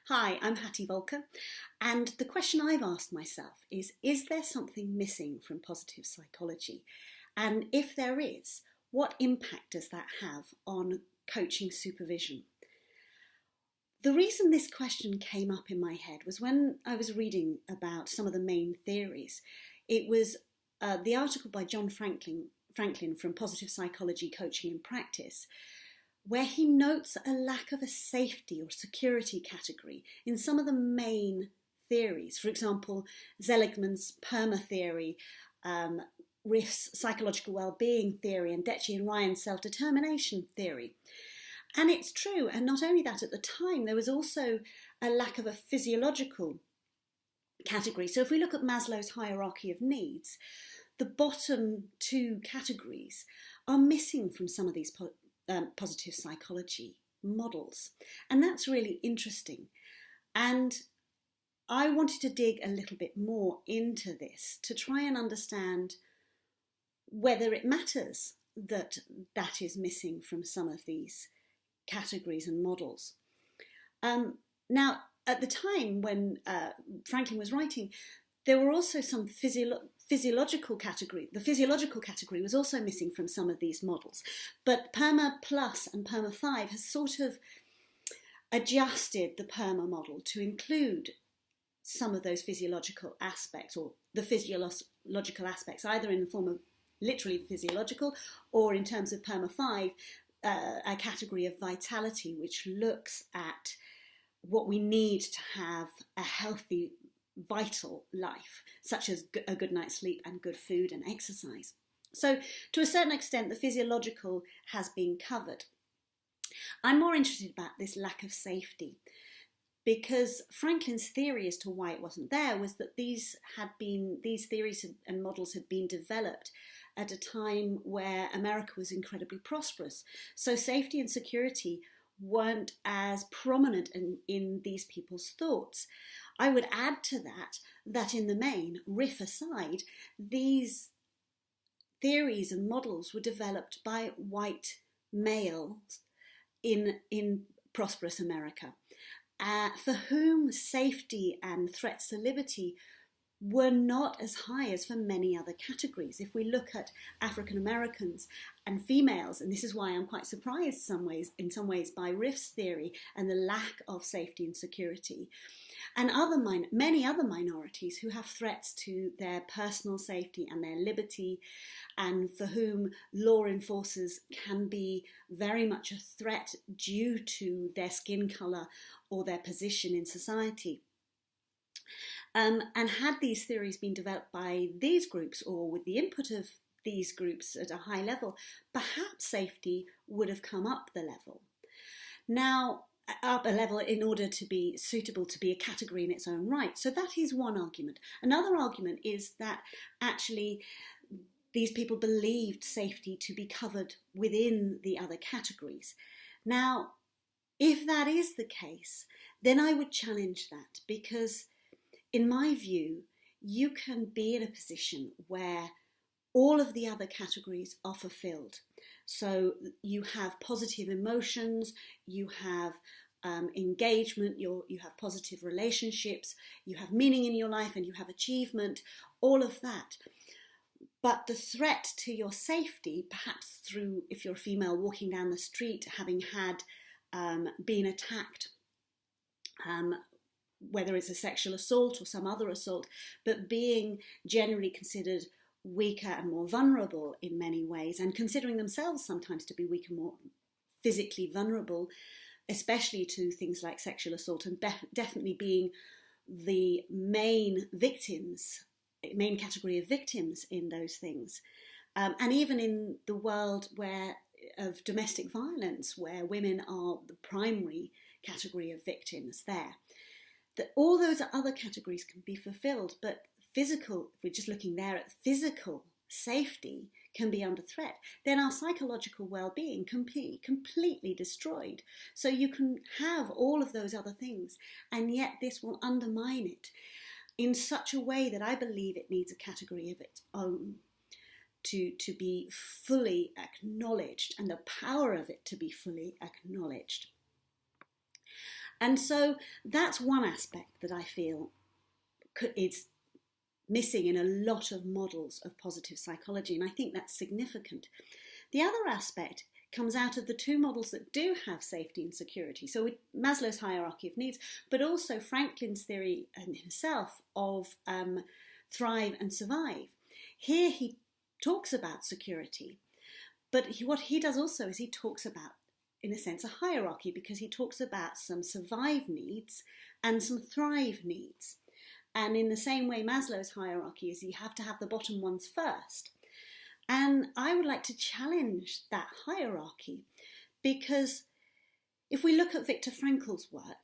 Hi, I'm Hattie Volker, and the question I've asked myself is there something missing from positive psychology? And if there is, what impact does that have on coaching supervision? The reason this question came up in my head was when I was reading about some of the main theories. It was the article by John Franklin from Positive Psychology, Coaching and Practice, where he notes a lack of a safety or security category in some of the main theories. For example, Seligman's PERMA theory, Riff's psychological well-being theory, and Deci and Ryan's self-determination theory. And it's true, and not only that, at the time there was also a lack of a physiological category. So if we look at Maslow's hierarchy of needs, the bottom two categories are missing from some of these positive psychology models. And that's really interesting. And I wanted to dig a little bit more into this to try and understand whether it matters that that is missing from some of these categories and models. Now, at the time when Franklin was writing, there were also some physiological category. The physiological category was also missing from some of these models. But PERMA Plus and PERMA 5 has sort of adjusted the PERMA model to include some of those physiological aspects, or the physiological aspects, either in the form of literally physiological, or in terms of PERMA 5, a category of vitality, which looks at what we need to have a healthy, vital life, such as a good night's sleep and good food and exercise. So to a certain extent, the physiological has been covered. I'm more interested about this lack of safety, because Franklin's theory as to why it wasn't there was that these theories and models had been developed at a time where America was incredibly prosperous. So safety and security weren't as prominent in these people's thoughts. I would add to that in the main, Riff aside, these theories and models were developed by white males in prosperous America, for whom safety and threats to liberty were not as high as for many other categories. If we look at African Americans and females, and this is why I'm quite surprised in some ways by Riff's theory and the lack of safety and security, and many other minorities who have threats to their personal safety and their liberty, and for whom law enforcers can be very much a threat due to their skin colour or their position in society. And had these theories been developed by these groups, or with the input of these groups at a high level, perhaps safety would have come up the level. Now, up a level in order to be suitable to be a category in its own right. So that is one argument. Another argument is that actually these people believed safety to be covered within the other categories. Now, if that is the case, then I would challenge that, because in my view, you can be in a position where all of the other categories are fulfilled. So you have positive emotions, you have engagement, you have positive relationships, you have meaning in your life, and you have achievement, all of that. But the threat to your safety, perhaps through, if you're a female walking down the street, having had been attacked, whether it's a sexual assault or some other assault, but being generally considered weaker and more vulnerable in many ways, and considering themselves sometimes to be weaker, more physically vulnerable, especially to things like sexual assault, and definitely being the main category of victims in those things. And even in the world of domestic violence, where women are the primary category of victims there, that all those other categories can be fulfilled, but physical, if we're just looking there at physical safety, can be under threat, then our psychological well-being can be completely destroyed. So you can have all of those other things, and yet this will undermine it in such a way that I believe it needs a category of its own to be fully acknowledged, and the power of it to be fully acknowledged. And so that's one aspect that I feel is missing in a lot of models of positive psychology, and I think that's significant. The other aspect comes out of the two models that do have safety and security. So with Maslow's hierarchy of needs, but also Franklin's theory himself of thrive and survive. Here he talks about security, but what he does also is he talks about, in a sense, a hierarchy, because he talks about some survive needs and some thrive needs. And in the same way Maslow's hierarchy is, you have to have the bottom ones first. And I would like to challenge that hierarchy, because if we look at Viktor Frankl's work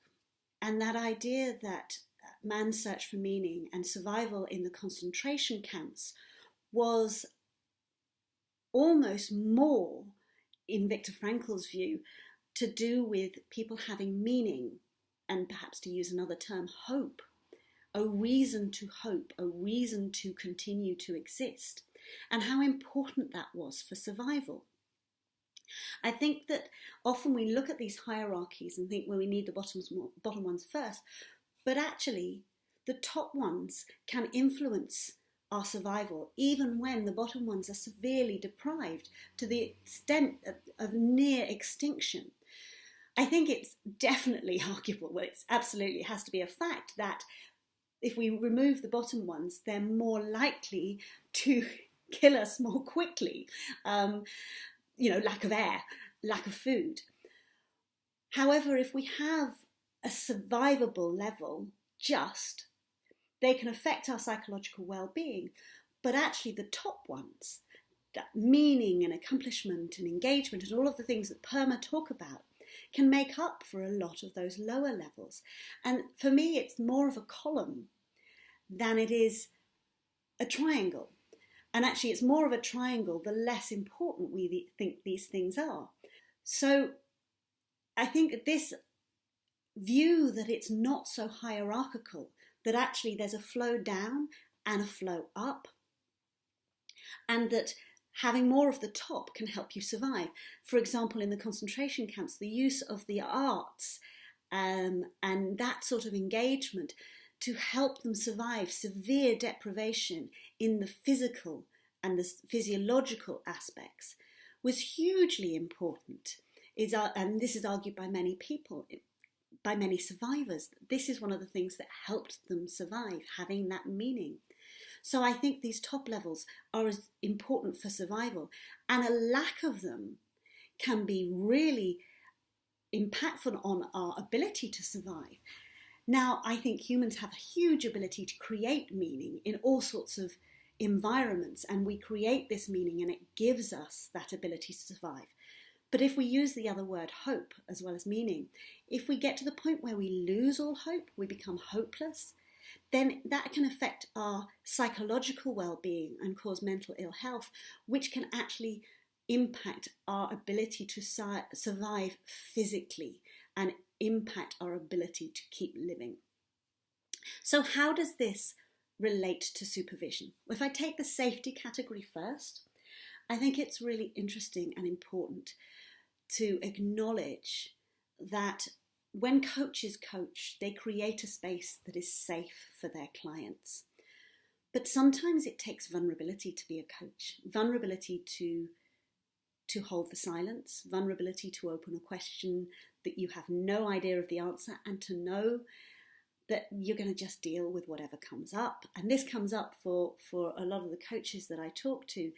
and that idea that man's search for meaning and survival in the concentration camps was almost more, in Viktor Frankl's view, to do with people having meaning, and perhaps, to use another term, hope, a reason to hope, a reason to continue to exist, and how important that was for survival. I think that often we look at these hierarchies and think, well, we need the bottom ones first, but actually the top ones can influence our survival, even when the bottom ones are severely deprived to the extent of near extinction. I think it's definitely arguable, well, it's absolutely has to be a fact, that if we remove the bottom ones, they're more likely to kill us more quickly. Lack of air, lack of food. However, if we have a survivable level, they can affect our psychological well-being, but actually the top ones, that meaning and accomplishment and engagement and all of the things that PERMA talk about, can make up for a lot of those lower levels. And for me, it's more of a column than it is a triangle. And actually, it's more of a triangle the less important we think these things are. So I think this view that it's not so hierarchical, that actually there's a flow down and a flow up, and that having more of the top can help you survive. For example, in the concentration camps, the use of the arts and that sort of engagement to help them survive severe deprivation in the physical and the physiological aspects was hugely important. And this is argued by many people, by many survivors. This is one of the things that helped them survive, having that meaning. So I think these top levels are as important for survival, and a lack of them can be really impactful on our ability to survive. Now, I think humans have a huge ability to create meaning in all sorts of environments, and we create this meaning and it gives us that ability to survive. But if we use the other word, hope, as well as meaning, if we get to the point where we lose all hope, we become hopeless, then that can affect our psychological well-being and cause mental ill health, which can actually impact our ability to survive physically and impact our ability to keep living. So how does this relate to supervision? If I take the safety category first, I think it's really interesting and important to acknowledge that when coaches coach, they create a space that is safe for their clients. But sometimes it takes vulnerability to be a coach, vulnerability to hold the silence, vulnerability to open a question that you have no idea of the answer, and to know that you're going to just deal with whatever comes up. And this comes up for a lot of the coaches that I talk to,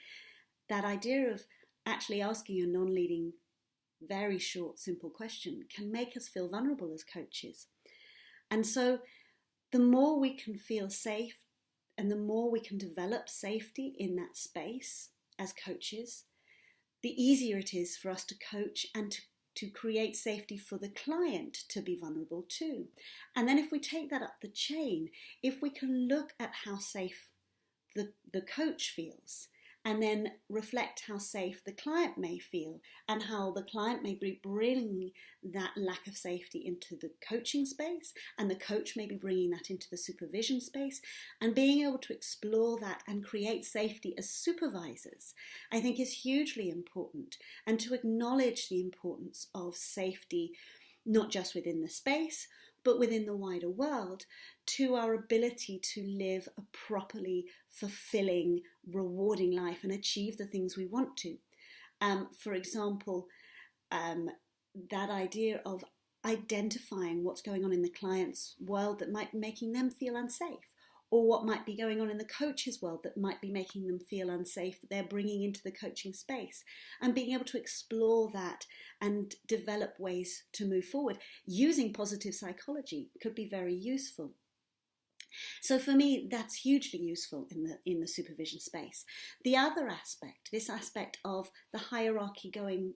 that idea of actually asking a non-leading, very short, simple question can make us feel vulnerable as coaches. And so the more we can feel safe and the more we can develop safety in that space as coaches, the easier it is for us to coach and to create safety for the client to be vulnerable too. And then if we take that up the chain, if we can look at how safe the coach feels, and then reflect how safe the client may feel, and how the client may be bringing that lack of safety into the coaching space, and the coach may be bringing that into the supervision space, and being able to explore that and create safety as supervisors, I think is hugely important. And to acknowledge the importance of safety not just within the space, but within the wider world, to our ability to live a properly fulfilling, rewarding life and achieve the things we want to. For example, that idea of identifying what's going on in the client's world that might be making them feel unsafe, or what might be going on in the coach's world that might be making them feel unsafe, that they're bringing into the coaching space, and being able to explore that and develop ways to move forward using positive psychology could be very useful. So for me, that's hugely useful in the supervision space. The other aspect, this aspect of the hierarchy going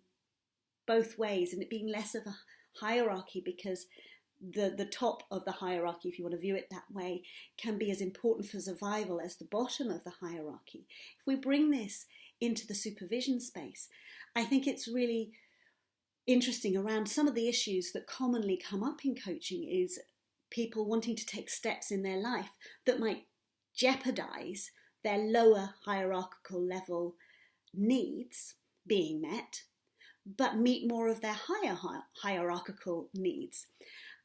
both ways and it being less of a hierarchy, because the top of the hierarchy, if you want to view it that way, can be as important for survival as the bottom of the hierarchy. If we bring this into the supervision space, I think it's really interesting around some of the issues that commonly come up in coaching is people wanting to take steps in their life that might jeopardize their lower hierarchical level needs being met, but meet more of their higher hierarchical needs.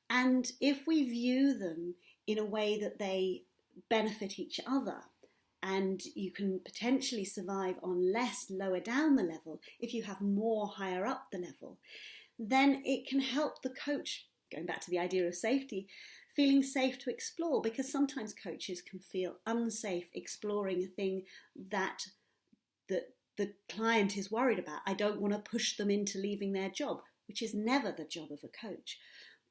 And if we view them in a way that they benefit each other, and you can potentially survive on less lower down the level if you have more higher up the level, then it can help the coach, going back to the idea of safety, feeling safe to explore, because sometimes coaches can feel unsafe exploring a thing that the client is worried about. I don't want to push them into leaving their job, which is never the job of a coach.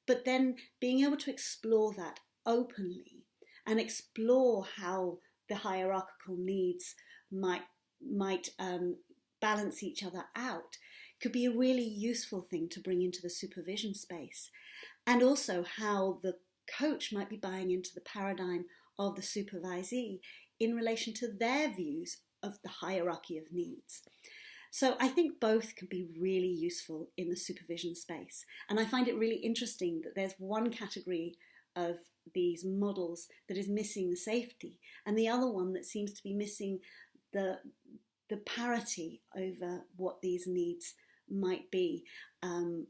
But then being able to explore that openly and explore how the hierarchical needs might balance each other out could be a really useful thing to bring into the supervision space. And also how the coach might be buying into the paradigm of the supervisee in relation to their views of the hierarchy of needs. So I think both can be really useful in the supervision space. And I find it really interesting that there's one category of these models that is missing the safety, and the other one that seems to be missing the parity over what these needs might be, and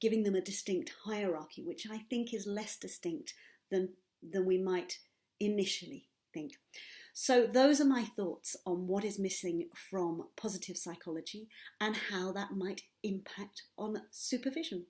giving them a distinct hierarchy, which I think is less distinct than we might initially think. So those are my thoughts on what is missing from positive psychology and how that might impact on supervision.